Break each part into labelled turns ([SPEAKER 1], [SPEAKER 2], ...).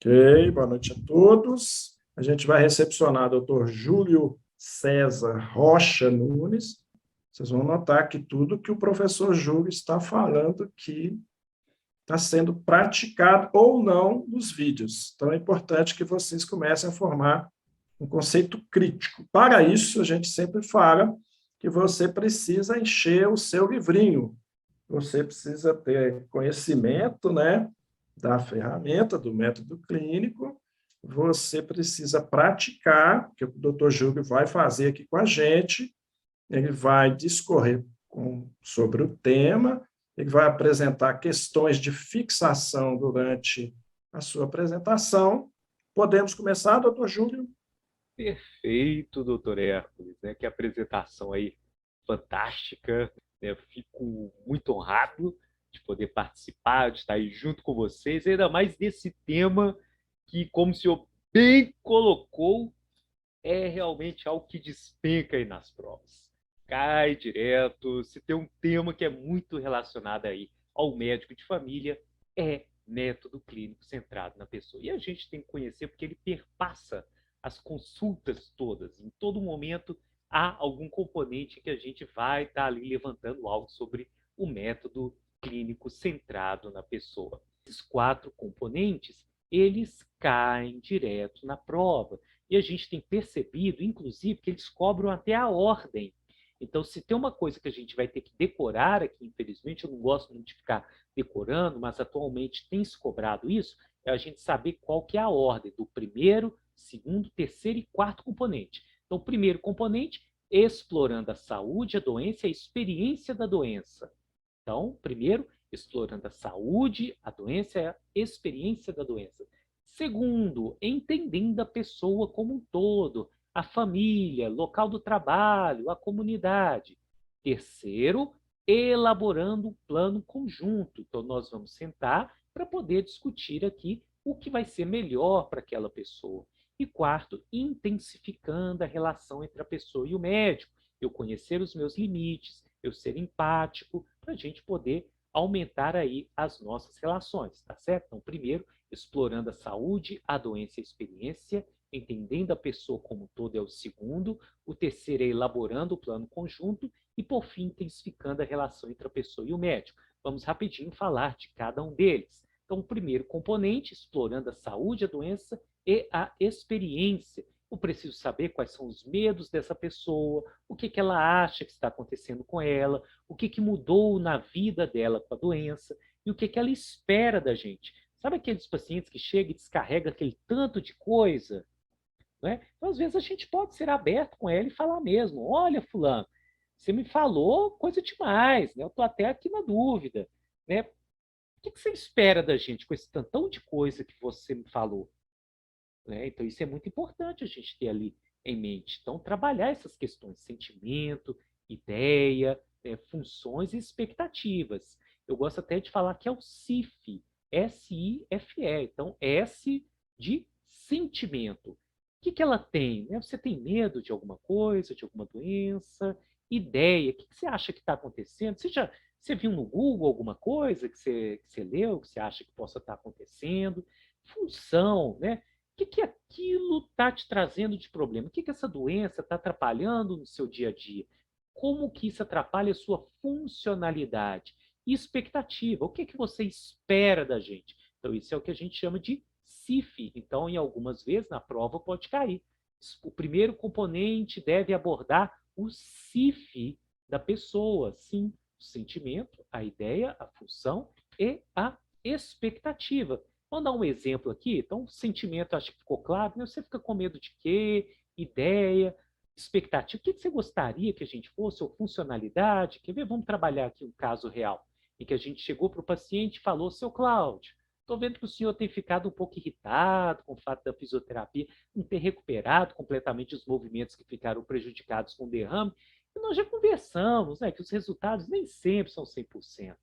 [SPEAKER 1] Ok, boa noite a todos. A gente vai recepcionar o Dr. Júlio César Rocha Nunes. Vocês vão notar que tudo que o professor Júlio está falando aqui está sendo praticado ou não nos vídeos. Então, é importante que vocês comecem a formar um conceito crítico. Para isso, a gente sempre fala que você precisa encher o seu livrinho. Você precisa ter conhecimento, né, da ferramenta, do método clínico, você precisa praticar, que o doutor Júlio vai fazer aqui com a gente, ele vai discorrer sobre o tema, ele vai apresentar questões de fixação durante a sua apresentação. Podemos começar, doutor Júlio?
[SPEAKER 2] Perfeito, doutor Hércules, né? Que apresentação aí fantástica, né? Eu fico muito honrado de poder participar, de estar aí junto com vocês, ainda mais desse tema que, como o senhor bem colocou, é realmente algo que despenca aí nas provas. Cai direto. Se tem um tema que é muito relacionado aí ao médico de família, é método clínico centrado na pessoa. E a gente tem que conhecer porque ele perpassa as consultas todas. Em todo momento há algum componente que a gente vai estar ali levantando algo sobre o método clínico centrado na pessoa. Esses quatro componentes, eles caem direto na prova. E a gente tem percebido, inclusive, que eles cobram até a ordem. Então, se tem uma coisa que a gente vai ter que decorar aqui, infelizmente, eu não gosto muito de ficar decorando, mas atualmente tem se cobrado isso, é a gente saber qual que é a ordem do primeiro, segundo, terceiro e quarto componente. Então, o primeiro componente, explorando a saúde, a doença e a experiência da doença. Então, primeiro, explorando a saúde, a doença e a experiência da doença. Segundo, entendendo a pessoa como um todo, a família, local do trabalho, a comunidade. Terceiro, elaborando um plano conjunto. Então, nós vamos sentar para poder discutir aqui o que vai ser melhor para aquela pessoa. E quarto, intensificando a relação entre a pessoa e o médico. Eu conhecer os meus limites, eu ser empático, para a gente poder aumentar aí as nossas relações, tá certo? Então, primeiro, explorando a saúde, a doença e a experiência, entendendo a pessoa como um todo é o segundo, o terceiro é elaborando o plano conjunto e, por fim, intensificando a relação entre a pessoa e o médico. Vamos rapidinho falar de cada um deles. Então, o primeiro componente, explorando a saúde, a doença e a experiência. Eu preciso saber quais são os medos dessa pessoa, o que ela acha que está acontecendo com ela, o que mudou na vida dela com a doença e o que ela espera da gente. Sabe aqueles pacientes que chegam e descarregam aquele tanto de coisa? Né? Então, às vezes, a gente pode ser aberto com ela e falar mesmo: olha, fulano, você me falou coisa demais, né? Eu estou até aqui na dúvida. Né? O que você espera da gente com esse tantão de coisa que você me falou? Né? Então, isso é muito importante a gente ter ali em mente. Então, trabalhar essas questões, sentimento, ideia, funções e expectativas. Eu gosto até de falar que é o SIFE, S-I-F-E. Então, S de sentimento. O que ela tem? Né? Você tem medo de alguma coisa, de alguma doença? Ideia, o que você acha que está acontecendo? Você viu no Google alguma coisa que você leu, que você acha que possa estar acontecendo? Função, né? O que aquilo está te trazendo de problema? O que essa doença está atrapalhando no seu dia a dia? Como que isso atrapalha a sua funcionalidade? E expectativa, o que você espera da gente? Então, isso é o que a gente chama de CIF. Então, em algumas vezes, na prova pode cair. O primeiro componente deve abordar o CIF da pessoa, sim, o sentimento, a ideia, a função e a expectativa. Vamos dar um exemplo aqui? Então, sentimento, acho que ficou claro, né? Você fica com medo de quê? Ideia, expectativa. O que você gostaria que a gente fosse? Ou funcionalidade? Quer ver? Vamos trabalhar aqui um caso real, em que a gente chegou para o paciente e falou: seu Cláudio, estou vendo que o senhor tem ficado um pouco irritado com o fato da fisioterapia não ter recuperado completamente os movimentos que ficaram prejudicados com o derrame. E nós já conversamos, né, que os resultados nem sempre são 100%.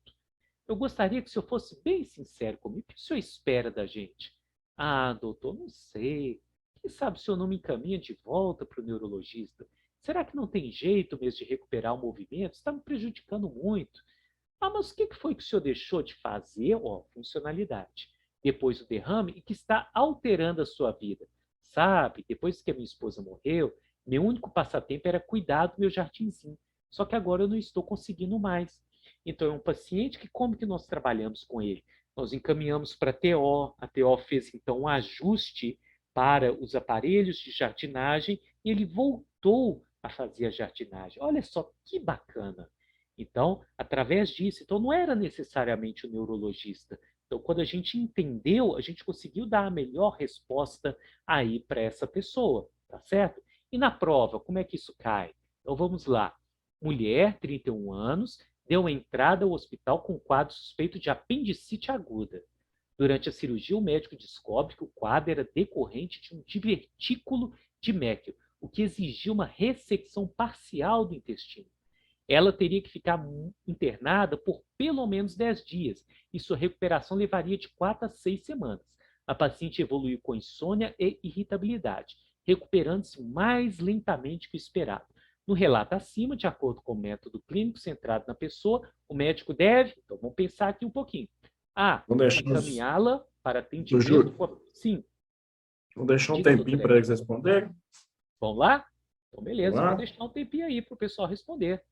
[SPEAKER 2] Eu gostaria que o senhor fosse bem sincero comigo. O que o senhor espera da gente? Ah, doutor, não sei. Quem sabe o senhor não me encaminha de volta para o neurologista? Será que não tem jeito mesmo de recuperar o movimento? Está me prejudicando muito. Ah, mas o que foi que o senhor deixou de fazer? Ó, funcionalidade. depois do derrame e que está alterando a sua vida. Sabe, depois que a minha esposa morreu, meu único passatempo era cuidar do meu jardinzinho. Só que agora eu não estou conseguindo mais. Então, é um paciente que, como que nós trabalhamos com ele? Nós encaminhamos para a TO, a TO fez então um ajuste para os aparelhos de jardinagem e ele voltou a fazer a jardinagem. Olha só que bacana. Então, através disso, então não era necessariamente o neurologista. Então, quando a gente entendeu, a gente conseguiu dar a melhor resposta aí para essa pessoa, tá certo? E na prova, como é que isso cai? Então vamos lá. Mulher, 31 anos, deu entrada ao hospital com quadro suspeito de apendicite aguda. Durante a cirurgia, o médico descobre que o quadro era decorrente de um divertículo de Meckel, o que exigia uma ressecção parcial do intestino. Ela teria que ficar internada por pelo menos 10 dias e sua recuperação levaria de 4 a 6 semanas. A paciente evoluiu com insônia e irritabilidade, recuperando-se mais lentamente que o esperado. No relato acima, de acordo com o método clínico centrado na pessoa, o médico deve, então vamos pensar aqui um pouquinho,
[SPEAKER 1] Vamos deixar
[SPEAKER 2] encaminhá-la para
[SPEAKER 1] do
[SPEAKER 2] atendimento.
[SPEAKER 1] Júlio.
[SPEAKER 2] Sim,
[SPEAKER 1] Vamos deixar um
[SPEAKER 2] diga,
[SPEAKER 1] tempinho
[SPEAKER 2] doutor
[SPEAKER 1] para
[SPEAKER 2] Hélio.
[SPEAKER 1] eles responderem.
[SPEAKER 2] Vamos lá? Então,
[SPEAKER 1] Vamos
[SPEAKER 2] beleza, eu vou
[SPEAKER 1] lá?
[SPEAKER 2] deixar um tempinho aí para o pessoal responder.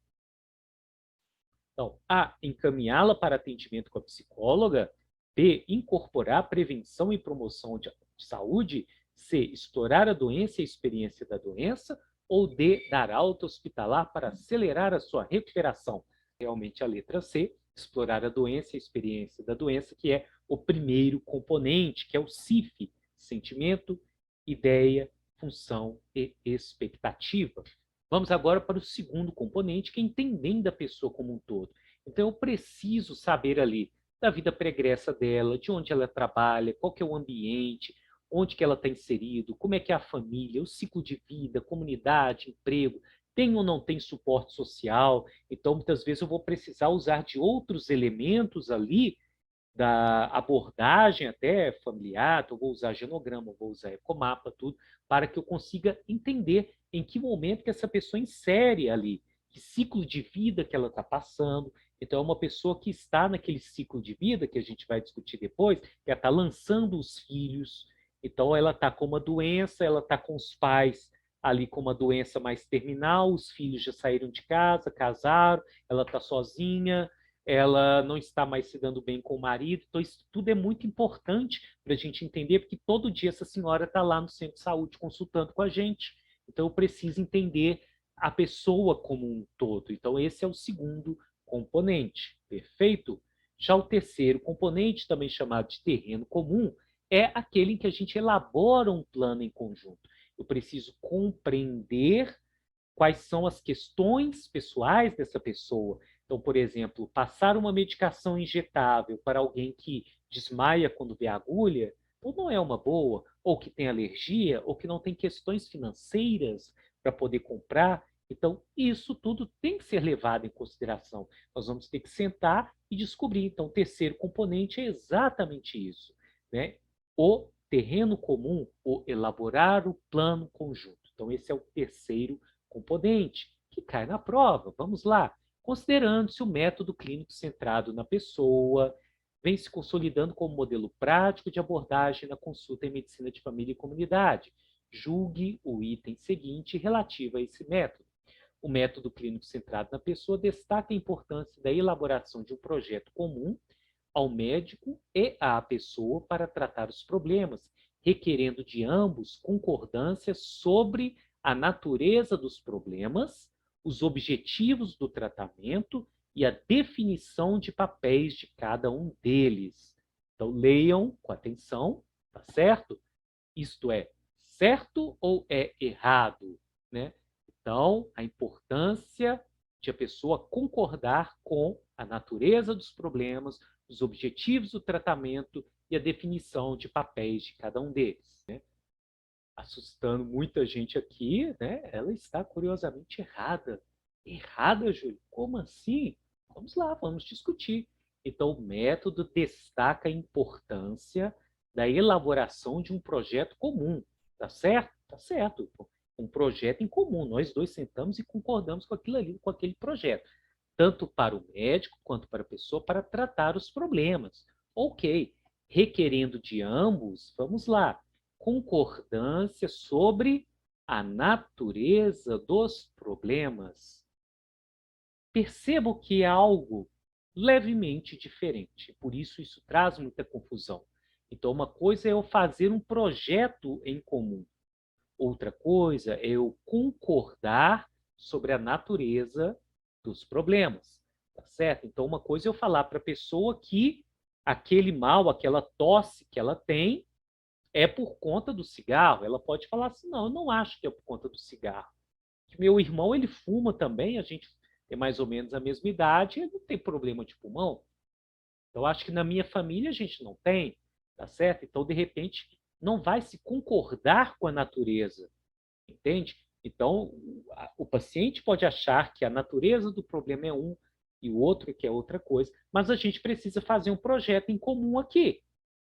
[SPEAKER 2] Então, A, encaminhá-la para atendimento com a psicóloga. B, incorporar prevenção e promoção de saúde. C, explorar a doença e a experiência da doença. Ou D, dar alta hospitalar para acelerar a sua recuperação. Realmente a letra C, explorar a doença e a experiência da doença, que é o primeiro componente, que é o CIF, sentimento, ideia, função e expectativa. Vamos agora para o segundo componente, que é entendendo a pessoa como um todo. Então, eu preciso saber ali da vida pregressa dela, de onde ela trabalha, qual que é o ambiente, onde que ela está inserido, como é que é a família, o ciclo de vida, comunidade, emprego, tem ou não tem suporte social. Então, muitas vezes eu vou precisar usar de outros elementos ali da abordagem até familiar, então eu vou usar genograma, vou usar ecomapa, tudo, para que eu consiga entender em que momento que essa pessoa insere ali, que ciclo de vida que ela está passando. Então, é uma pessoa que está naquele ciclo de vida, que a gente vai discutir depois, que ela está lançando os filhos. Então, ela está com uma doença, ela está com os pais ali com uma doença mais terminal, os filhos já saíram de casa, casaram, ela está sozinha, ela não está mais se dando bem com o marido. Então, isso tudo é muito importante para a gente entender, porque todo dia essa senhora está lá no centro de saúde consultando com a gente. Então, eu preciso entender a pessoa como um todo. Então, esse é o segundo componente, perfeito? Já o terceiro componente, também chamado de terreno comum, é aquele em que a gente elabora um plano em conjunto. Eu preciso compreender quais são as questões pessoais dessa pessoa. Então, por exemplo, passar uma medicação injetável para alguém que desmaia quando vê agulha, ou não é uma boa, ou que tem alergia, ou que não tem questões financeiras para poder comprar. Então, isso tudo tem que ser levado em consideração. Nós vamos ter que sentar e descobrir. Então, o terceiro componente é exatamente isso, né? O terreno comum, o elaborar o plano conjunto. Então, esse é o terceiro componente que cai na prova. Vamos lá. Considerando-se o método clínico centrado na pessoa, vem se consolidando como modelo prático de abordagem na consulta em medicina de família e comunidade. Julgue o item seguinte relativo a esse método. O método clínico centrado na pessoa destaca a importância da elaboração de um projeto comum ao médico e à pessoa para tratar os problemas, requerendo de ambos concordância sobre a natureza dos problemas, os objetivos do tratamento e a definição de papéis de cada um deles. Então, leiam com atenção, tá certo? Isto é certo ou é errado, né? Então, a importância de a pessoa concordar com a natureza dos problemas, os objetivos do tratamento e a definição de papéis de cada um deles, né? Assustando muita gente aqui, né? Ela está curiosamente errada. Errada, Júlio? Como assim? Vamos lá, vamos discutir. Então, o método destaca a importância da elaboração de um projeto comum. Tá certo? Tá certo. Um projeto em comum. Nós dois sentamos e concordamos com aquilo ali, com aquele projeto. Tanto para o médico quanto para a pessoa, para tratar os problemas. Ok. requerendo de ambos, vamos lá, concordância sobre a natureza dos problemas. Percebo que é algo levemente diferente, por isso isso traz muita confusão. Então, uma coisa é eu fazer um projeto em comum, outra coisa é eu concordar sobre a natureza dos problemas, tá certo? Então, uma coisa é eu falar para a pessoa que aquele mal, aquela tosse que ela tem é por conta do cigarro. Ela pode falar assim, não, eu não acho que é por conta do cigarro. Meu irmão, ele fuma também, a gente tem mais ou menos a mesma idade, ele não tem problema de pulmão. Então, acho que na minha família a gente não tem, tá certo? Então, de repente, não vai se concordar com a natureza, entende? Então, o paciente pode achar que a natureza do problema é um e o outro que é outra coisa, mas a gente precisa fazer um projeto em comum aqui,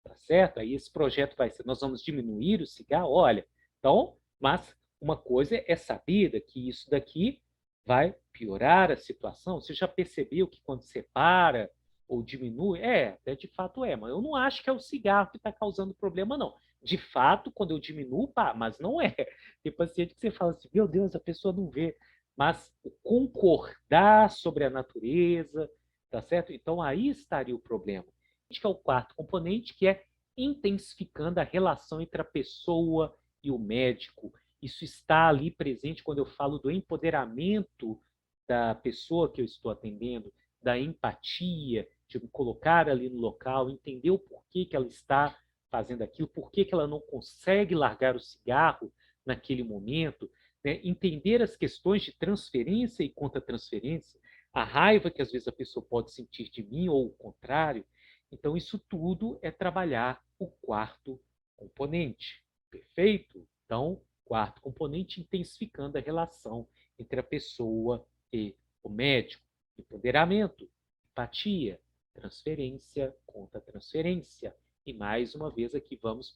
[SPEAKER 2] tá certo? Aí esse projeto vai ser, nós vamos diminuir o cigarro, olha, então, mas uma coisa é sabida, que isso daqui vai piorar a situação. Você já percebeu que quando você para ou diminui, até de fato é, mas eu não acho que é o cigarro que está causando problema, não. De fato, quando eu diminuo, pá, mas não é. Tem paciente que você fala assim, meu Deus, a pessoa não vê. Mas concordar sobre a natureza, tá certo? Então aí estaria o problema. Que é o quarto componente, que é intensificando a relação entre a pessoa e o médico. Isso está ali presente quando eu falo do empoderamento da pessoa que eu estou atendendo, da empatia, de me colocar ali no local, entender o porquê que ela está fazendo aquilo, porquê que ela não consegue largar o cigarro naquele momento, né? Entender as questões de transferência e contra-transferência, a raiva que às vezes a pessoa pode sentir de mim ou o contrário. Então, isso tudo é trabalhar o quarto componente. Perfeito? Então, quarto componente, intensificando a relação entre a pessoa e o médico. Empoderamento, empatia, transferência, contra-transferência. E mais uma vez aqui vamos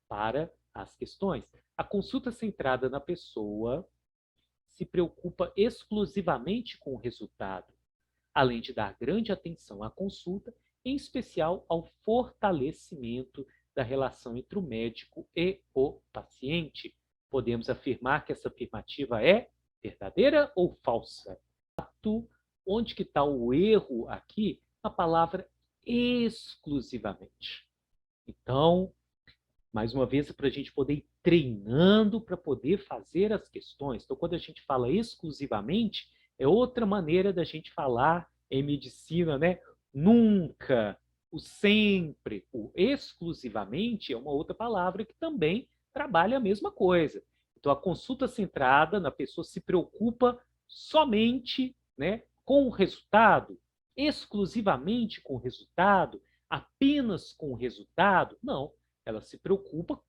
[SPEAKER 2] para as questões. A consulta centrada na pessoa se preocupa exclusivamente com o resultado, além de dar grande atenção à consulta, em especial ao fortalecimento da relação entre o médico e o paciente. Podemos afirmar que essa afirmativa é verdadeira ou falsa? Onde que está o erro aqui? A palavra exclusivamente. Então, mais uma vez, para a gente poder ir treinando para poder fazer as questões. Então, quando a gente fala exclusivamente, é outra maneira da gente falar em medicina, né? Nunca, o sempre, o exclusivamente é uma outra palavra que também trabalha a mesma coisa. Então, a consulta centrada na pessoa se preocupa somente, né, com o resultado, exclusivamente com o resultado, apenas com o resultado. Não, ela se preocupa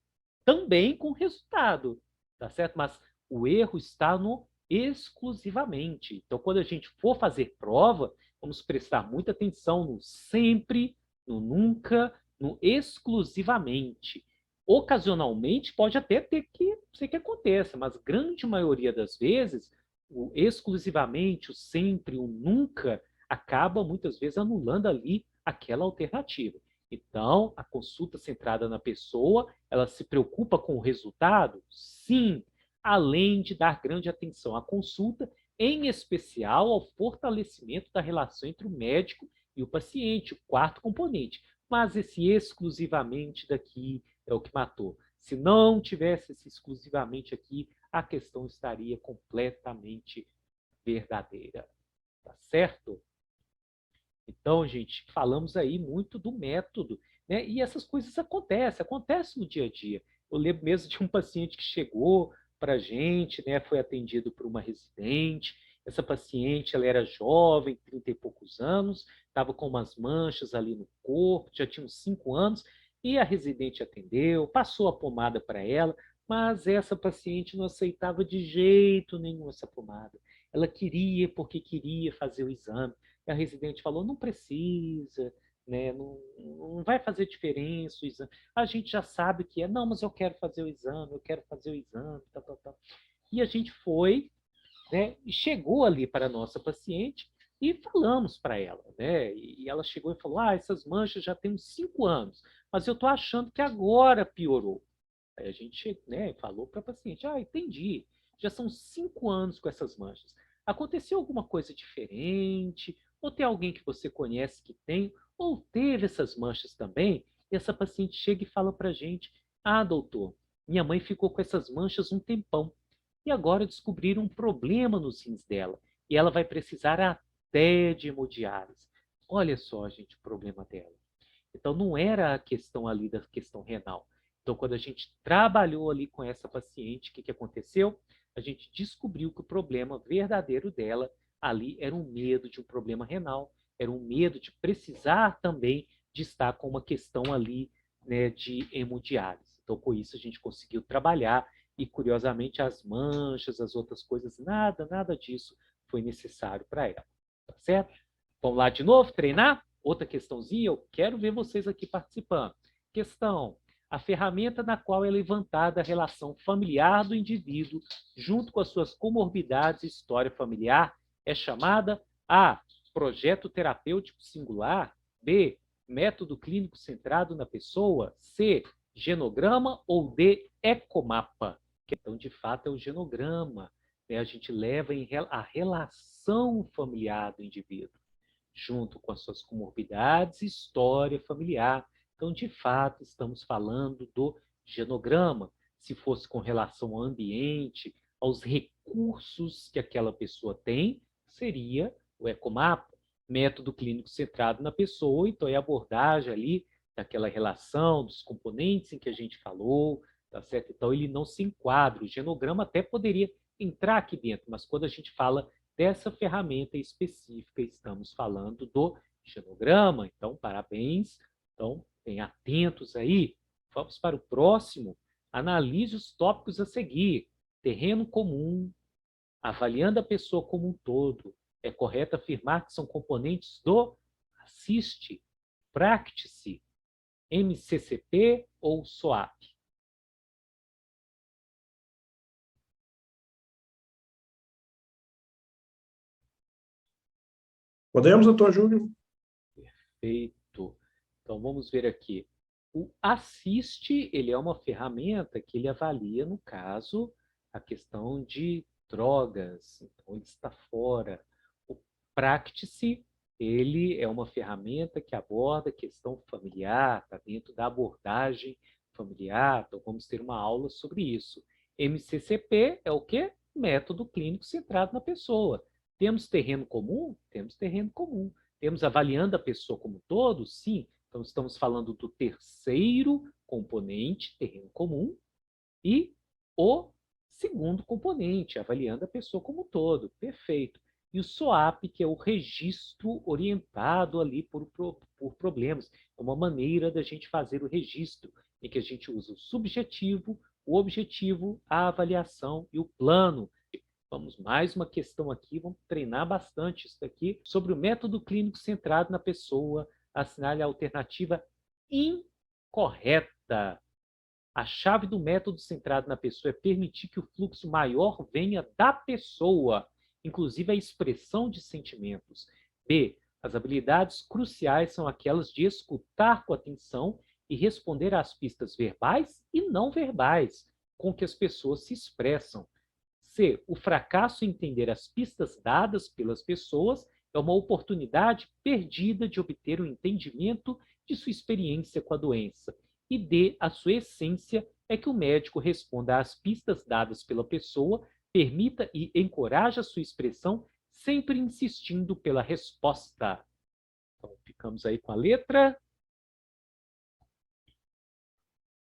[SPEAKER 2] também com o resultado, tá certo? Mas o erro está no exclusivamente. Então, quando a gente for fazer prova, vamos prestar muita atenção no sempre, no nunca, no exclusivamente. Ocasionalmente, pode até ter que ser que aconteça, mas grande maioria das vezes, o exclusivamente, o sempre, o nunca, acaba muitas vezes anulando ali aquela alternativa. Então, a consulta centrada na pessoa, ela se preocupa com o resultado? Sim, além de dar grande atenção à consulta, em especial ao fortalecimento da relação entre o médico e o paciente, o quarto componente. Mas esse exclusivamente daqui é o que matou. Se não tivesse esse exclusivamente aqui, a questão estaria completamente verdadeira. Tá certo? Então, gente, falamos aí muito do método, né? E essas coisas acontecem no dia a dia. Eu lembro mesmo de um paciente que chegou para a gente, né? Foi atendido por uma residente. Essa paciente, ela era jovem, 30 e poucos anos, estava com umas manchas ali no corpo, já tinha uns 5 anos, e a residente atendeu, passou a pomada para ela, mas essa paciente não aceitava de jeito nenhum essa pomada. Ela queria porque queria fazer o exame. E a residente falou, não precisa, né? Não vai fazer diferença o exame. A gente já sabe que é, não, mas eu quero fazer o exame, eu quero fazer o exame, tal, tal, tal. E a gente foi, né, e chegou ali para a nossa paciente E falamos para ela, né? E ela chegou e falou: essas manchas já têm uns 5 anos, mas eu estou achando que agora piorou. Aí a gente, né, falou para a paciente: entendi, já são 5 anos com essas manchas. Aconteceu alguma coisa diferente? Ou tem alguém que você conhece que tem? Ou teve essas manchas também? E essa paciente chega e fala para a gente: doutor, minha mãe ficou com essas manchas um tempão. E agora descobriram um problema nos rins dela. E ela vai precisar até de hemodiálise. Olha só, gente, o problema dela. Então, não era a questão ali da questão renal. Então, quando a gente trabalhou ali com essa paciente, o que aconteceu? A gente descobriu que o problema verdadeiro dela ali era um medo de um problema renal, era um medo de precisar também de estar com uma questão ali, né, de hemodiálise. Então, com isso, a gente conseguiu trabalhar e, curiosamente, as manchas, as outras coisas, nada disso foi necessário para ela. Tá certo? Vamos lá de novo, treinar? Outra questãozinha, eu quero ver vocês aqui participando. Questão: a ferramenta na qual é levantada a relação familiar do indivíduo junto com as suas comorbidades e história familiar é chamada A. Projeto terapêutico singular, B. Método clínico centrado na pessoa, C. Genograma ou D. Ecomapa. Então, de fato, é o genograma, né? A gente leva a relação familiar do indivíduo junto com as suas comorbidades e história familiar. Então, de fato, estamos falando do genograma. Se fosse com relação ao ambiente, aos recursos que aquela pessoa tem, seria o ecomapa, método clínico centrado na pessoa, então é a abordagem ali daquela relação, dos componentes em que a gente falou, tá certo? Então ele não se enquadra, o genograma até poderia entrar aqui dentro, mas quando a gente fala dessa ferramenta específica, estamos falando do genograma. Então, parabéns. Então, bem atentos aí. Vamos para o próximo. Analise os tópicos a seguir. Terreno comum, avaliando a pessoa como um todo. É correto afirmar que são componentes do assiste, practice, MCCP ou SOAP?
[SPEAKER 1] Podemos, doutor Júlio?
[SPEAKER 2] Perfeito. Então vamos ver aqui. O assiste, ele é uma ferramenta que ele avalia, no caso, a questão de drogas. Então ele está fora. O practice, ele é uma ferramenta que aborda a questão familiar, está dentro da abordagem familiar. Então vamos ter uma aula sobre isso. MCCP é o quê? Método clínico centrado na pessoa. Temos terreno comum? Temos terreno comum. Temos avaliando a pessoa como um todo? Sim. Então, estamos falando do terceiro componente, terreno comum, e o segundo componente, avaliando a pessoa como um todo. Perfeito. E o SOAP, que é o registro orientado ali por problemas. É uma maneira da gente fazer o registro, em que a gente usa o subjetivo, o objetivo, a avaliação e o plano. Vamos mais uma questão aqui, vamos treinar bastante isso daqui, sobre o método clínico centrado na pessoa. Assinale a alternativa incorreta. A chave do método centrado na pessoa é permitir que o fluxo maior venha da pessoa, inclusive a expressão de sentimentos. B. As habilidades cruciais são aquelas de escutar com atenção e responder às pistas verbais e não verbais com que as pessoas se expressam. C. O fracasso em entender as pistas dadas pelas pessoas é uma oportunidade perdida de obter o entendimento de sua experiência com a doença. E D. A sua essência é que o médico responda às pistas dadas pela pessoa, permita e encoraje a sua expressão, sempre insistindo pela resposta. Então, ficamos aí com a letra.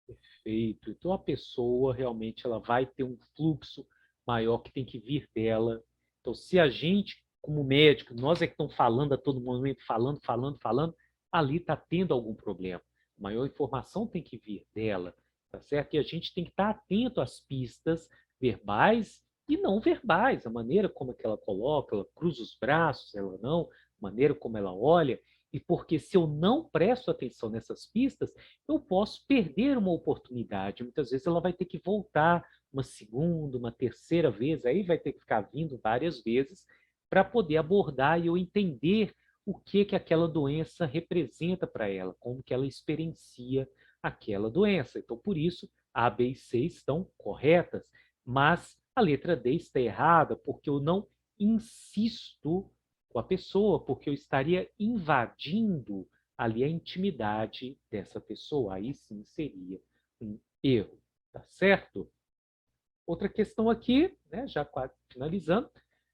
[SPEAKER 2] Perfeito. Então, a pessoa realmente ela vai ter um fluxo maior que tem que vir dela. Então, se a gente, como médico, nós é que estamos falando a todo momento, falando, ali está tendo algum problema. A maior informação tem que vir dela, tá certo? E a gente tem que estar atento às pistas verbais e não verbais, a maneira como é que ela coloca, ela cruza os braços, ela não, a maneira como ela olha. E porque se eu não presto atenção nessas pistas, eu posso perder uma oportunidade. Muitas vezes ela vai ter que voltar uma segunda, uma terceira vez, aí vai ter que ficar vindo várias vezes para poder abordar e eu entender o que aquela doença representa para ela, como que ela experiencia aquela doença. Então, por isso, A, B e C estão corretas, mas a letra D está errada, porque eu não insisto com a pessoa, porque eu estaria invadindo ali a intimidade dessa pessoa. Aí sim seria um erro, tá certo? Outra questão aqui, né, já quase finalizando.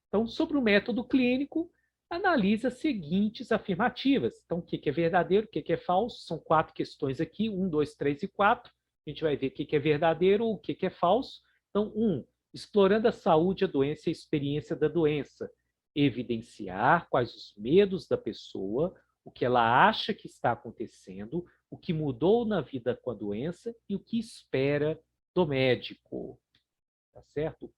[SPEAKER 2] Então, sobre o método clínico, analise as seguintes afirmativas. Então, o que é verdadeiro, o que é falso? São 4 questões aqui, 1, 2, 3 e 4. A gente vai ver o que é verdadeiro, o que é falso. Então, 1, explorando a saúde, a doença e a experiência da doença. Evidenciar quais os medos da pessoa, o que ela acha que está acontecendo, o que mudou na vida com a doença e o que espera do médico. Tá certo?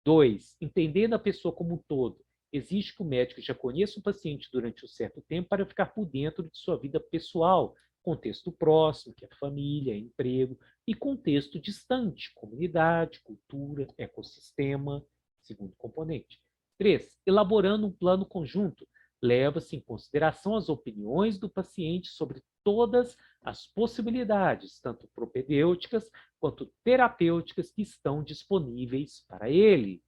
[SPEAKER 2] 2, entendendo a pessoa como um todo. Exige que o médico já conheça o paciente durante um certo tempo para ficar por dentro de sua vida pessoal, contexto próximo, que é família, emprego, e contexto distante, comunidade, cultura, ecossistema, segundo componente. 3, elaborando um plano conjunto. Leva-se em consideração as opiniões do paciente sobre todas as possibilidades, tanto propedêuticas quanto terapêuticas que estão disponíveis para ele.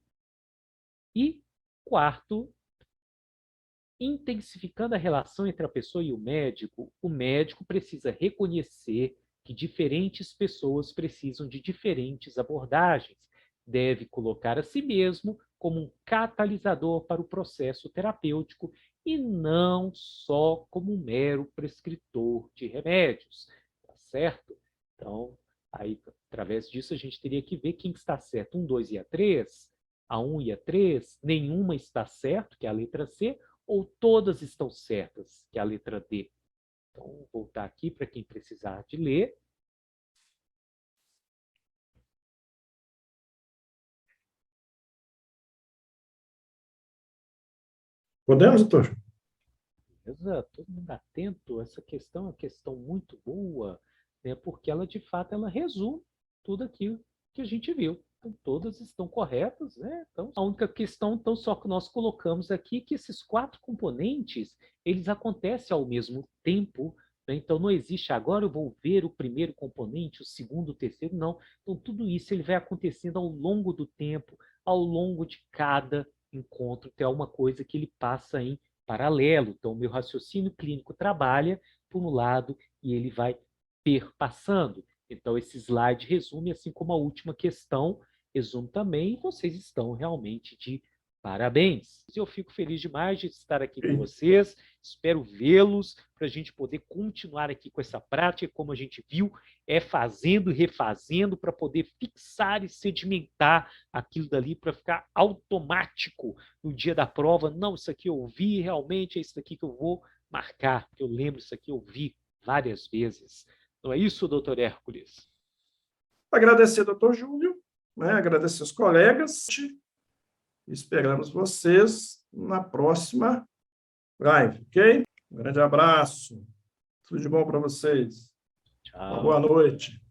[SPEAKER 2] E 4, intensificando a relação entre a pessoa e o médico precisa reconhecer que diferentes pessoas precisam de diferentes abordagens. Deve colocar a si mesmo como um catalisador para o processo terapêutico e não só como um mero prescritor de remédios. Tá certo? Então, aí, através disso, a gente teria que ver quem está certo, 1, 2 e a 3. A 1 e a 3, nenhuma está certo, que é a letra C, ou todas estão certas, que é a letra D. Então, vou voltar aqui para quem precisar de ler.
[SPEAKER 1] Podemos, doutor?
[SPEAKER 2] Beleza? Todo mundo atento. Essa questão é uma questão muito boa, né? Porque ela, de fato, ela resume tudo aquilo que a gente viu. Então, todas estão corretas, né? Então, a única questão, então, só que nós colocamos aqui é que esses 4 componentes, eles acontecem ao mesmo tempo, né? Então, não existe agora eu vou ver o primeiro componente, o segundo, o terceiro, não. Então, tudo isso ele vai acontecendo ao longo do tempo, ao longo de cada encontro. Tem alguma coisa que ele passa em paralelo. Então, o meu raciocínio clínico trabalha por um lado e ele vai perpassando. Então, esse slide resume, assim como a última questão, resume também, e vocês estão realmente de parabéns. Eu fico feliz demais de estar aqui com vocês, espero vê-los para a gente poder continuar aqui com essa prática, como a gente viu, é fazendo e refazendo para poder fixar e sedimentar aquilo dali para ficar automático no dia da prova. Não, isso aqui eu vi, realmente é isso aqui que eu vou marcar, porque eu lembro isso aqui, eu vi várias vezes. Não é isso, doutor Hércules?
[SPEAKER 1] Agradecer, doutor Júlio, né? Agradecer os colegas. Esperamos vocês na próxima live, ok? Um grande abraço. Tudo de bom para vocês. Uma boa
[SPEAKER 2] Tchau.
[SPEAKER 1] noite.